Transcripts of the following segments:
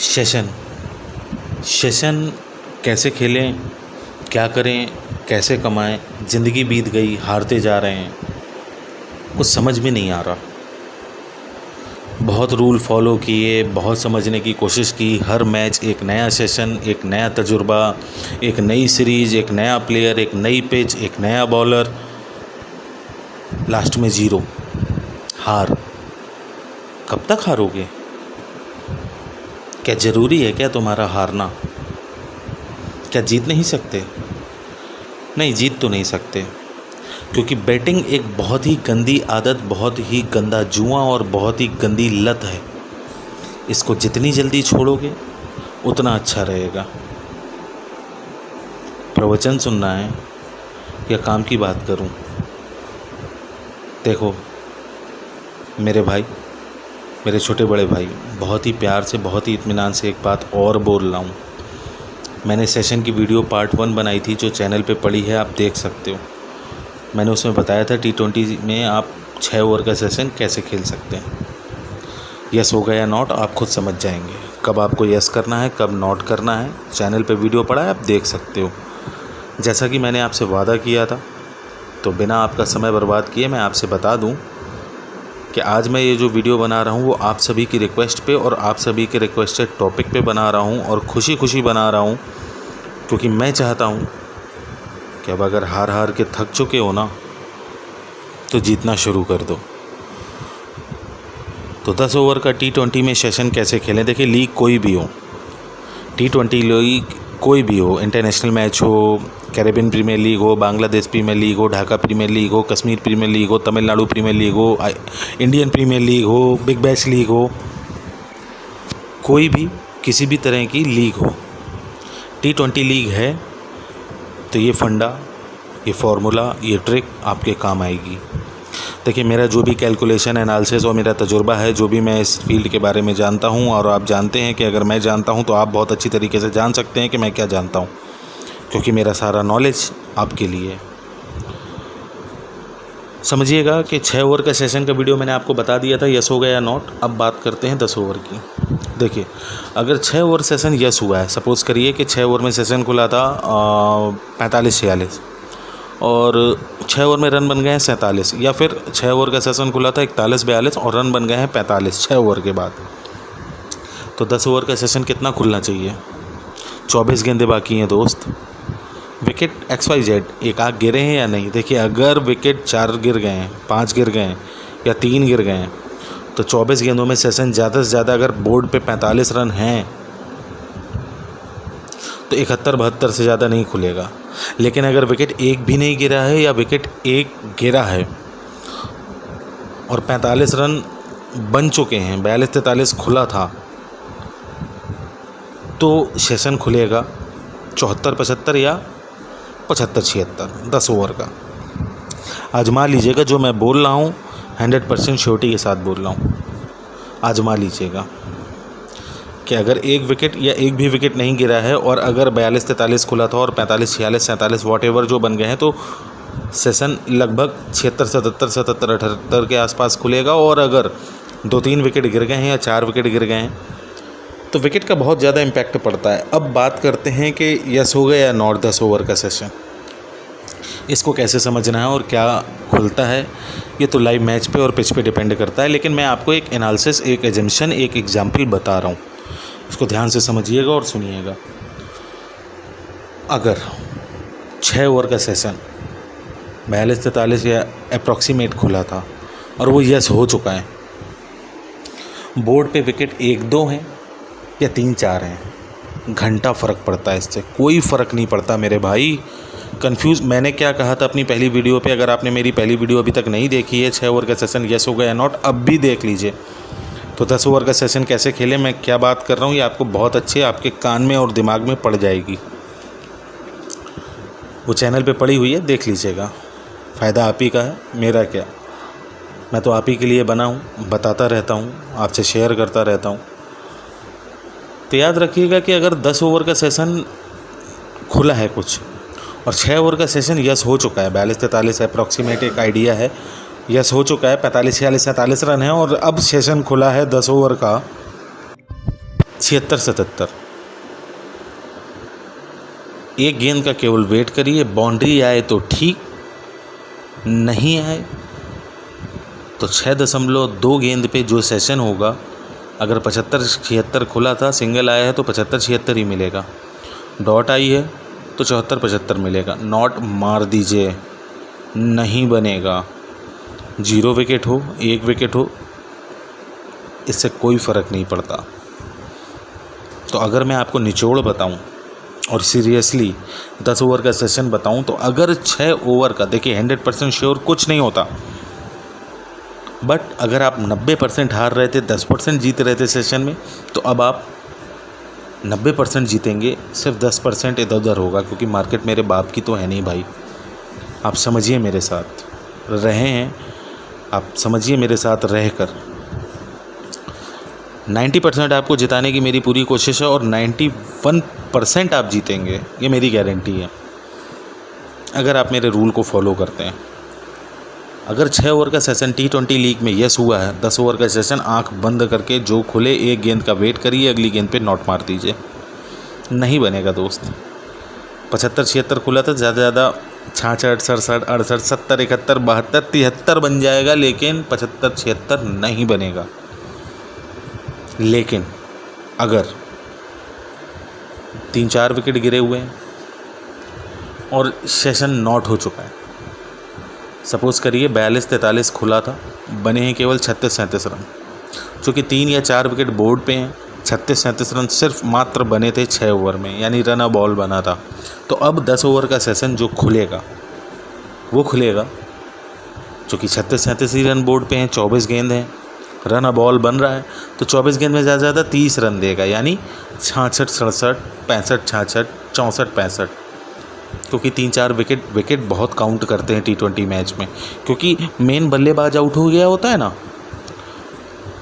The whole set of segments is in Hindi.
सेशन सेशन कैसे खेलें, क्या करें, कैसे कमाएं। ज़िंदगी बीत गई, हारते जा रहे हैं, कुछ समझ में नहीं आ रहा। बहुत रूल फॉलो किए, बहुत समझने की कोशिश की। हर मैच एक नया सेशन, एक नया तजुर्बा, एक नई सीरीज़, एक नया प्लेयर, एक नई पिच, एक नया बॉलर। लास्ट में ज़ीरो, हार। कब तक हारोगे? क्या ज़रूरी है क्या तुम्हारा हारना? क्या जीत नहीं सकते? नहीं, जीत तो नहीं सकते, क्योंकि बैटिंग एक बहुत ही गंदी आदत, बहुत ही गंदा जुआ और बहुत ही गंदी लत है। इसको जितनी जल्दी छोड़ोगे उतना अच्छा रहेगा। प्रवचन सुनना है या काम की बात करूं? देखो मेरे भाई, मेरे छोटे बड़े भाई, बहुत ही प्यार से, बहुत ही इत्मीनान से एक बात और बोल रहा हूँ। मैंने सेशन की वीडियो पार्ट 1 बनाई थी, जो चैनल पे पड़ी है, आप देख सकते हो। मैंने उसमें बताया था T20 में आप 6 ओवर का सेशन कैसे खेल सकते हैं। यस होगा या नॉट आप खुद समझ जाएंगे, कब आपको यस करना है, कब नॉट करना है। चैनल पे वीडियो पड़ा है, आप देख सकते हो। जैसा कि मैंने आपसे वादा किया था, तो बिना आपका समय बर्बाद किए मैं आपसे बता दूं कि आज मैं ये जो वीडियो बना रहा हूँ वो आप सभी की रिक्वेस्ट पे और आप सभी के रिक्वेस्टेड टॉपिक पे बना रहा हूँ, और खुशी खुशी बना रहा हूँ, क्योंकि मैं चाहता हूँ कि अब अगर हार हार के थक चुके हो ना, तो जीतना शुरू कर दो। तो 10 ओवर का T20 में सेशन कैसे खेलें? देखिए, लीग कोई भी हो, T20 लीग कोई भी हो, इंटरनेशनल मैच हो, कैरेबियन प्रीमियर लीग हो, बांग्लादेश प्रीमियर लीग हो, ढाका प्रीमियर लीग हो, कश्मीर प्रीमियर लीग हो, तमिलनाडु प्रीमियर लीग हो, इंडियन प्रीमियर लीग हो, बिग बैश लीग हो, कोई भी किसी भी तरह की लीग हो, T20 लीग है तो ये फंडा, ये फार्मूला, ये ट्रिक आपके काम आएगी। देखिए, मेरा जो भी कैलकुलेशन एनालिसिस और मेरा तजुर्बा है, जो भी मैं इस फील्ड के बारे में जानता हूँ, और आप जानते हैं कि अगर मैं जानता हूँ तो आप बहुत अच्छी तरीके से जान सकते हैं कि मैं क्या जानता हूँ, क्योंकि मेरा सारा नॉलेज आपके लिए है। समझिएगा कि 6 ओवर का सेशन का वीडियो मैंने आपको बता दिया था, यस हो गया या नॉट। अब बात करते हैं 10 ओवर की। देखिए, अगर 6 ओवर सेशन यस हुआ है, सपोज़ करिए कि 6 ओवर में सेशन खुला था 45-46 और 6 ओवर में रन बन गए हैं 47, या फिर 6 ओवर का सेशन खुला था 41-42 और रन बन गए हैं 45 6 ओवर के बाद, तो 10 ओवर का सेशन कितना खुलना चाहिए? 24 गेंदें बाकी हैं दोस्त। विकेट XYZ एक आग गिरे हैं या नहीं? देखिए, अगर विकेट 4 गिर गए हैं, 5 गिर गए हैं या 3 गिर गए हैं, तो 24 गेंदों में सेशन ज़्यादा से ज़्यादा अगर बोर्ड पे 45 रन हैं तो 71-72 से ज़्यादा नहीं खुलेगा। लेकिन अगर विकेट एक भी नहीं गिरा है या विकेट एक गिरा है और 45 रन बन चुके हैं, 42-43 खुला था, तो सेशन खुलेगा 74-75 या 75-76 10 ओवर का। आजमा लीजिएगा, जो मैं बोल रहा हूँ 100% श्योरिटी के साथ बोल रहा हूँ। आजमा लीजिएगा कि अगर एक विकेट या एक भी विकेट नहीं गिरा है और अगर 42-43 खुला था और 45-46-47 वॉटेवर जो बन गए हैं, तो सेशन लगभग 76-77-77-78 के आसपास खुलेगा। और अगर 2-3 विकेट गिर गए हैं या 4 विकेट गिर गए हैं, तो विकेट का बहुत ज़्यादा इम्पैक्ट पड़ता है। अब बात करते हैं कि यस हो गया या नॉट 10 ओवर का सेशन। इसको कैसे समझना है और क्या खुलता है, ये तो लाइव मैच पे और पिच पे डिपेंड करता है, लेकिन मैं आपको एक एनालिसिस, एक एजम्पशन, एक एग्जाम्पल बता रहा हूँ। इसको ध्यान से समझिएगा और सुनिएगा। अगर 6 ओवर का सेशन 42-43 या अप्रॉक्सीमेट खुला था और वो यस हो चुका है, बोर्ड पे विकेट 1-2 हैं या 3-4 हैं, घंटा फ़र्क पड़ता है, इससे कोई फ़र्क नहीं पड़ता मेरे भाई। कंफ्यूज मैंने क्या कहा था अपनी पहली वीडियो पे? अगर आपने मेरी पहली वीडियो अभी तक नहीं देखी है, 6 ओवर का सेशन यस हो गया या नॉट, अब भी देख लीजिए। तो 10 ओवर का सेशन कैसे खेलें, मैं क्या बात कर रहा हूँ, ये आपको बहुत अच्छे आपके कान में और दिमाग में पड़ जाएगी। वो चैनल पे पड़ी हुई है, देख लीजिएगा। फ़ायदा आप ही का है, मेरा क्या। मैं तो आप ही के लिए बना हूँ, बताता रहता हूँ, आपसे शेयर करता रहता हूँ। तो याद रखिएगा कि अगर 10 ओवर का सेशन खुला है कुछ और 6 ओवर का सेशन यस हो चुका है, 42-43 अप्रॉक्सीमेट एक आइडिया है, यस हो चुका है, 45-46-47 रन है, और अब सेशन खुला है 10 ओवर का, 76-77। एक गेंद का केवल वेट करिए, बाउंड्री आए तो ठीक, नहीं आए तो 6.2 गेंद पे जो सेशन होगा, अगर 75-76 खुला था, सिंगल आया है तो 75-76 ही मिलेगा, डॉट आई है तो 74-75 मिलेगा। नॉट मार दीजिए, नहीं बनेगा। 0 विकेट हो, 1 विकेट हो, इससे कोई फ़र्क नहीं पड़ता। तो अगर मैं आपको निचोड़ बताऊं और सीरियसली 10 ओवर का सेशन बताऊं, तो अगर 6 ओवर का, देखिए 100% श्योर कुछ नहीं होता, बट अगर आप 90% हार रहे थे, 10% जीत रहे थे सेशन में, तो अब आप 90% जीतेंगे, सिर्फ 10% इधर उधर होगा, क्योंकि मार्केट मेरे बाप की तो है नहीं भाई। आप समझिए, मेरे साथ रहे हैं, आप समझिए मेरे साथ रह कर 90% आपको जिताने की मेरी पूरी कोशिश है और 91% आप जीतेंगे, ये मेरी गारंटी है, अगर आप मेरे रूल को फॉलो करते हैं। अगर 6 ओवर का सेशन T20 लीग में यस हुआ है, 10 ओवर का सेशन आंख बंद करके जो खुले एक गेंद का वेट करिए, अगली गेंद पे नॉट मार दीजिए, नहीं बनेगा दोस्त। 75-76 खुला था, ज़्यादा 66, 67, 68, 70, 71, 72, 73 बन जाएगा, लेकिन 75-76 नहीं बनेगा। लेकिन अगर 3-4 विकेट गिरे हुए हैं और सेशन नॉट हो चुका है, सपोज़ करिए 42-43 खुला था, बने हैं केवल 36-37 रन, चूँकि 3 या 4 विकेट बोर्ड पे हैं, 36-37 रन सिर्फ मात्र बने थे 6 ओवर में, यानी रन अ बॉल बना था। तो अब 10 ओवर का सेशन जो खुलेगा वो खुलेगा, चूँकि 36-37 ही रन बोर्ड पे हैं, 24 गेंद हैं, रन अ बॉल बन रहा है, तो 24 गेंद में ज़्यादा से ज़्यादा 30 रन देगा, यानी 66-67, 65-66, 64-65, क्योंकि 3-4 विकेट बहुत काउंट करते हैं T20 मैच में, क्योंकि मेन बल्लेबाज आउट हो गया होता है ना,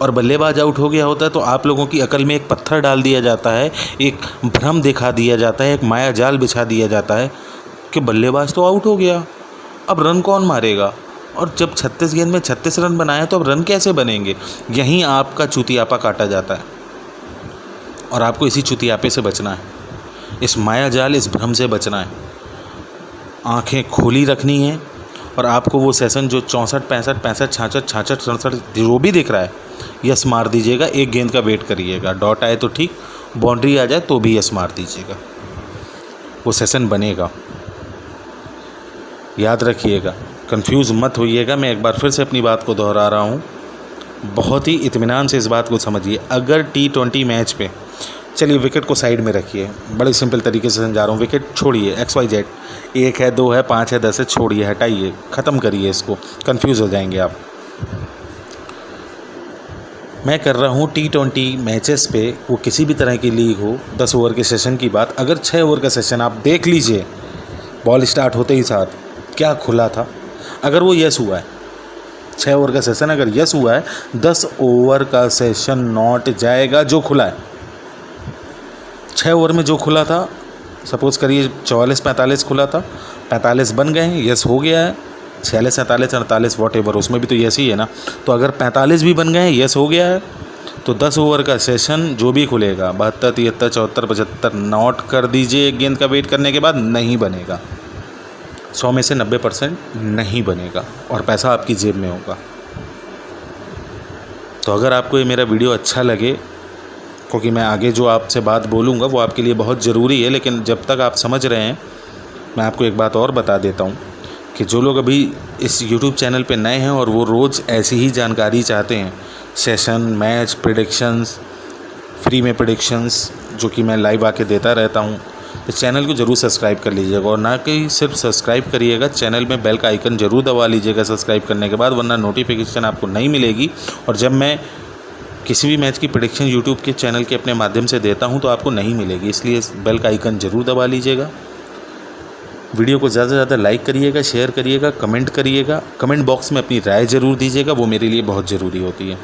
और बल्लेबाज आउट हो गया होता है तो आप लोगों की अकल में एक पत्थर डाल दिया जाता है, एक भ्रम दिखा दिया जाता है, एक माया जाल बिछा दिया जाता है कि बल्लेबाज तो आउट हो गया, अब रन कौन मारेगा, और जब 36 गेंद में 36 रन बनाए तो अब रन कैसे बनेंगे। यहीं आपका चुतियापा काटा जाता है और आपको इसी चुतियापे से बचना है, इस माया जाल, इस भ्रम से बचना है। आंखें खोली रखनी है और आपको वो सेशन जो 64-65, 65-66, 66-67 जो भी दिख रहा है, यस मार दीजिएगा, एक गेंद का वेट करिएगा, डॉट आए तो ठीक, बाउंड्री आ जाए तो भी यस मार दीजिएगा, वो सेशन बनेगा। याद रखिएगा, कंफ्यूज मत होइएगा, मैं एक बार फिर से अपनी बात को दोहरा रहा हूँ, बहुत ही इत्मीनान से इस बात को समझिए। अगर T20 मैच पे, चलिए विकेट को साइड में रखिए, बड़े सिंपल तरीके से समझा रहा हूँ, विकेट छोड़िए, XYZ, 1 है, 2 है, 5 है, 10 है, छोड़िए, हटाइए, ख़त्म करिए इसको, कंफ्यूज हो जाएंगे आप। मैं कर रहा हूँ T20 मैचेस पे, वो किसी भी तरह की लीग हो, 10 ओवर के सेशन की बात। अगर 6 ओवर का सेशन आप देख लीजिए, बॉल स्टार्ट होते ही साथ क्या खुला था, अगर वो यस हुआ है, 6 ओवर का सेशन अगर यस हुआ है, 10 ओवर का सेशन नॉट जाएगा जो खुला है। 6 ओवर में जो खुला था, सपोज़ करिए 44-45 खुला था, 45 बन गए हैं, यस हो गया है, 46, 47, 48 वॉट एवर, उसमें भी तो यस ही है ना, तो अगर 45 भी बन गए हैं, यस हो गया है, तो 10 ओवर का सेशन जो भी खुलेगा, 72, 73, 74, 75 नॉट कर दीजिए, एक गेंद का वेट करने के बाद, नहीं बनेगा, 100 में से 90% नहीं बनेगा और पैसा आपकी जेब में होगा। तो अगर आपको ये मेरा वीडियो अच्छा लगे, क्योंकि मैं आगे जो आपसे बात बोलूँगा वो आपके लिए बहुत ज़रूरी है, लेकिन जब तक आप समझ रहे हैं, मैं आपको एक बात और बता देता हूँ कि जो लोग अभी इस YouTube चैनल पे नए हैं और वो रोज़ ऐसी ही जानकारी चाहते हैं, सेशन, मैच, प्रेडिक्शंस, फ्री में प्रेडिक्शंस जो कि मैं लाइव आके देता रहता हूँ, इस चैनल को ज़रूर सब्सक्राइब कर लीजिएगा। और ना कि सिर्फ सब्सक्राइब करिएगा, चैनल में बेल का आइकन ज़रूर दबा लीजिएगा सब्सक्राइब करने के बाद, वरना नोटिफिकेशन आपको नहीं मिलेगी। और जब मैं किसी भी मैच की प्रेडिक्शन यूट्यूब के चैनल के अपने माध्यम से देता हूं तो आपको नहीं मिलेगी, इसलिए बेल का आइकन ज़रूर दबा लीजिएगा। वीडियो को ज़्यादा से ज़्यादा लाइक करिएगा, शेयर करिएगा, कमेंट करिएगा, कमेंट बॉक्स में अपनी राय ज़रूर दीजिएगा, वो मेरे लिए बहुत ज़रूरी होती है।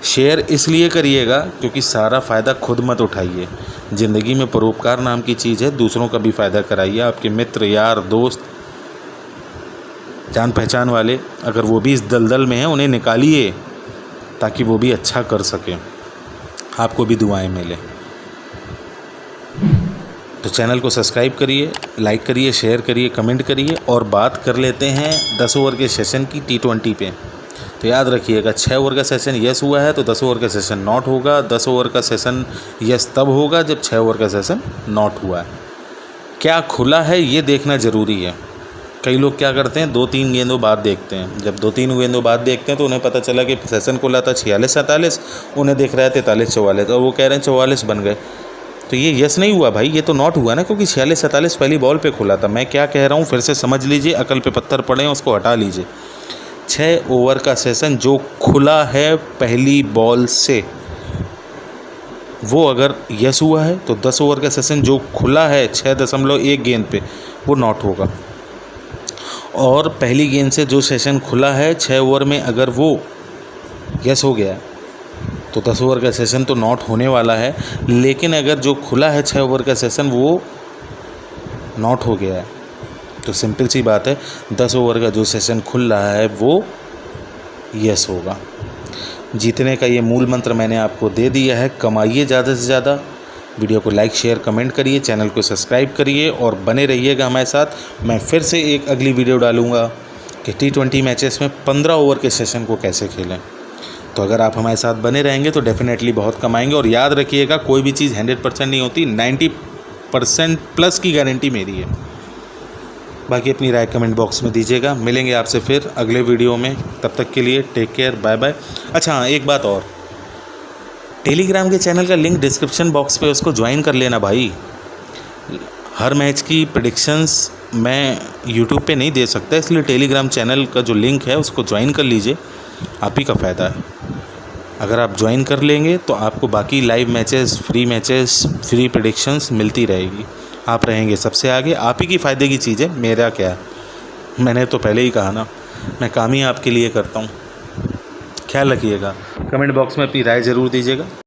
शेयर इसलिए करिएगा क्योंकि सारा फ़ायदा खुद मत उठाइए, ज़िंदगी में परोपकार नाम की चीज़ है, दूसरों का भी फ़ायदा कराइए। आपके मित्र, यार, दोस्त, जान पहचान वाले अगर वो भी इस दलदल में हैं, उन्हें निकालिए ताकि वो भी अच्छा कर सकें, आपको भी दुआएं मिलें। तो चैनल को सब्सक्राइब करिए, लाइक करिए, शेयर करिए, कमेंट करिए। और बात कर लेते हैं 10 ओवर के सेशन की T20 पे। तो याद रखिएगा 6 ओवर का सेशन यस हुआ है तो 10 ओवर का सेशन नॉट होगा। 10 ओवर का सेशन यस तब होगा जब 6 ओवर का सेशन नॉट हुआ है। क्या खुला है ये देखना ज़रूरी है। कई लोग क्या करते हैं 2-3 गेंदों बाद देखते हैं। जब 2-3 गेंदों बाद देखते हैं तो उन्हें पता चला कि सेशन खुला था 46-47, उन्हें दिख रहा है 43-44 और वो कह रहे हैं 44 बन गए। तो ये यस नहीं हुआ भाई, ये तो नॉट हुआ ना, क्योंकि 46-47 पहली बॉल पे खुला था। मैं क्या कह रहा हूँ फिर से समझ लीजिए, अकल पे पत्थर पड़े हैं उसको हटा लीजिए। 6 ओवर का सेशन जो खुला है पहली बॉल से, वो अगर यस हुआ है तो 10 ओवर का सेशन जो खुला है 6.1 गेंद पे वो नॉट होगा। और पहली गेंद से जो सेशन खुला है 6 ओवर में अगर वो यस हो गया तो 10 ओवर का सेशन तो नॉट होने वाला है। लेकिन अगर जो खुला है 6 ओवर का सेशन वो नॉट हो गया है तो सिंपल सी बात है 10 ओवर का जो सेशन खुल रहा है वो यस होगा। जीतने का ये मूल मंत्र मैंने आपको दे दिया है। कमाइए ज़्यादा से ज़्यादा, वीडियो को लाइक शेयर कमेंट करिए, चैनल को सब्सक्राइब करिए और बने रहिएगा हमारे साथ। मैं फिर से एक अगली वीडियो डालूँगा कि T20 मैचेस में 15 ओवर के सेशन को कैसे खेलें। तो अगर आप हमारे साथ बने रहेंगे तो डेफिनेटली बहुत कमाएंगे। और याद रखिएगा कोई भी चीज़ 100% नहीं होती, 90% प्लस की गारंटी मेरी है। बाकी अपनी राय कमेंट बॉक्स में दीजिएगा। मिलेंगे आपसे फिर अगले वीडियो में, तब तक के लिए टेक केयर, बाय बाय। अच्छा हाँ, एक बात और, टेलीग्राम के चैनल का लिंक डिस्क्रिप्शन बॉक्स पे, उसको ज्वाइन कर लेना भाई। हर मैच की प्रेडिक्शंस मैं यूट्यूब पे नहीं दे सकता, इसलिए टेलीग्राम चैनल का जो लिंक है उसको ज्वाइन कर लीजिए, आप ही का फ़ायदा है। अगर आप ज्वाइन कर लेंगे तो आपको बाकी लाइव मैचेस, फ्री प्रेडिक्शंस मिलती रहेगी। आप रहेंगे सबसे आगे, आप ही की फ़ायदे की चीज़ है, मेरा क्या है। मैंने तो पहले ही कहा ना, मैं काम ही आपके लिए करता हूँ। ख्याल रखिएगा, कमेंट बॉक्स में अपनी राय ज़रूर दीजिएगा।